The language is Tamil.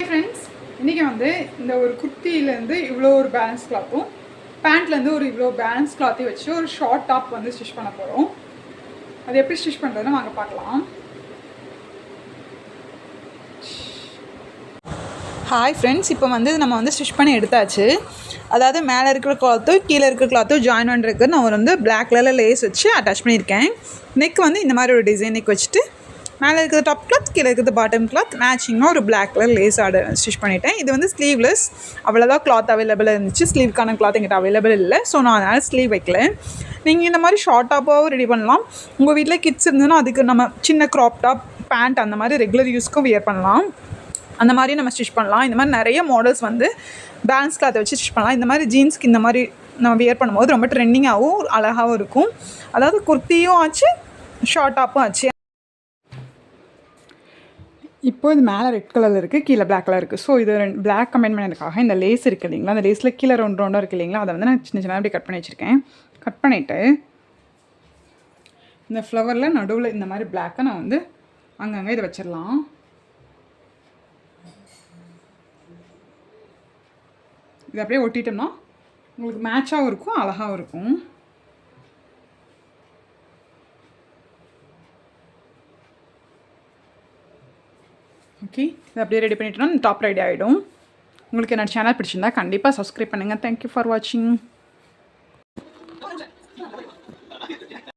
ஃப்ரெண்ட்ஸ், இன்றைக்கி வந்து இந்த ஒரு குர்த்தியிலேருந்து இவ்வளோ ஒரு பேலன்ஸ் கிளாத்தும் பேண்ட்லேருந்து ஒரு இவ்வளோ பேலன்ஸ் கிளாத்தையும் வச்சு ஒரு ஷார்ட் டாப் வந்து ஸ்டிச் பண்ண போகிறோம். அது எப்படி ஸ்டிச் பண்ணுறதுன்னு வாங்க பார்க்கலாம். ஹாய் ஃப்ரெண்ட்ஸ், இப்போ வந்து நம்ம வந்து ஸ்டிச் பண்ணி எடுத்தாச்சு. அதாவது மேலே இருக்கிற கிளாத்தும் கீழே இருக்கிற கிளாத்தும் ஜாயின் பண்ணுறதுக்கு நான் வந்து பிளாக் கலரில் லேஸ் வச்சு அட்டாச் பண்ணியிருக்கேன். நெக் வந்து இந்த மாதிரி ஒரு டிசைன் நெக் வச்சுட்டு மேலே இருக்கிறது டாப் கிளாத், கீழே இருக்கிறது பாட்டம் கிளாத் மேட்சிங்காக ஒரு பிளாக் கலர் லேஸ் ஸ்டிச் பண்ணிட்டேன். இது வந்து ஸ்லீவ்லெஸ், அவ்வளோதான் கிளாத் அவைலபிள் இருந்துச்சு. ஸ்லீவ்க்கான கிளாத் எங்கிட்ட அவைலபிள் இல்லை, ஸோ நான் அதனால் ஸ்லீவ் வைக்கல. நீங்கள் இந்த மாதிரி ஷார்ட் டாப்பாகவும் ரெடி பண்ணலாம். உங்கள் வீட்டில் கிட்ஸ் இருந்ததுன்னா அதுக்கு நம்ம சின்ன க்ராப் டாப் பேண்ட் அந்த மாதிரி ரெகுலர் யூஸ்க்கும் வியர் பண்ணலாம். அந்த மாதிரி நம்ம ஸ்டிச் பண்ணலாம். இந்த மாதிரி நிறைய மாடல்ஸ் வந்து பேலன்ஸ் கிளாத்தை வச்சு ஸ்டிச் பண்ணலாம். இந்த மாதிரி ஜீன்ஸ்க்கு இந்த மாதிரி நம்ம வியர் பண்ணும்போது ரொம்ப ட்ரெண்டிங்காகவும் அழகாகவும் இருக்கும். அதாவது குர்த்தியும் ஆச்சு, ஷார்ட் டாப்பும் ஆச்சு. இப்போ இது மேலே ரெட் கலரில் இருக்குது, கீழே பிளாக் கலர் இருக்குது. ஸோ இது பிளாக் கம்பைன் பண்ணதுக்காக இந்த லேஸ் இருக்குது இல்லைங்களா, அந்த லேஸில் கீழே ரவுண்டாக இருக்குது இல்லைங்களா, அதை வந்து நான் சின்ன சின்ன அப்படி கட் பண்ணி வச்சுருக்கேன். கட் பண்ணிவிட்டு இந்த ஃப்ளவரில் நடுவில் இந்த மாதிரி பிளாக்கை நான் வந்து அங்கங்கே இதை வச்சிடலாம். இது அப்படியே ஒட்டிட்டோம்னா உங்களுக்கு மேட்சாகவும் இருக்கும், அழகாகவும் இருக்கும். ஓகே, இது அப்படியே ரெடி பண்ணிட்டோம்னா டாப் ரெடி ஆகிடும். உங்களுக்கு என்னோட சேனல் பிடிச்சிருந்தா கண்டிப்பாக சப்ஸ்கிரைப் பண்ணுங்கள். தேங்க்யூ ஃபார் வாட்சிங்.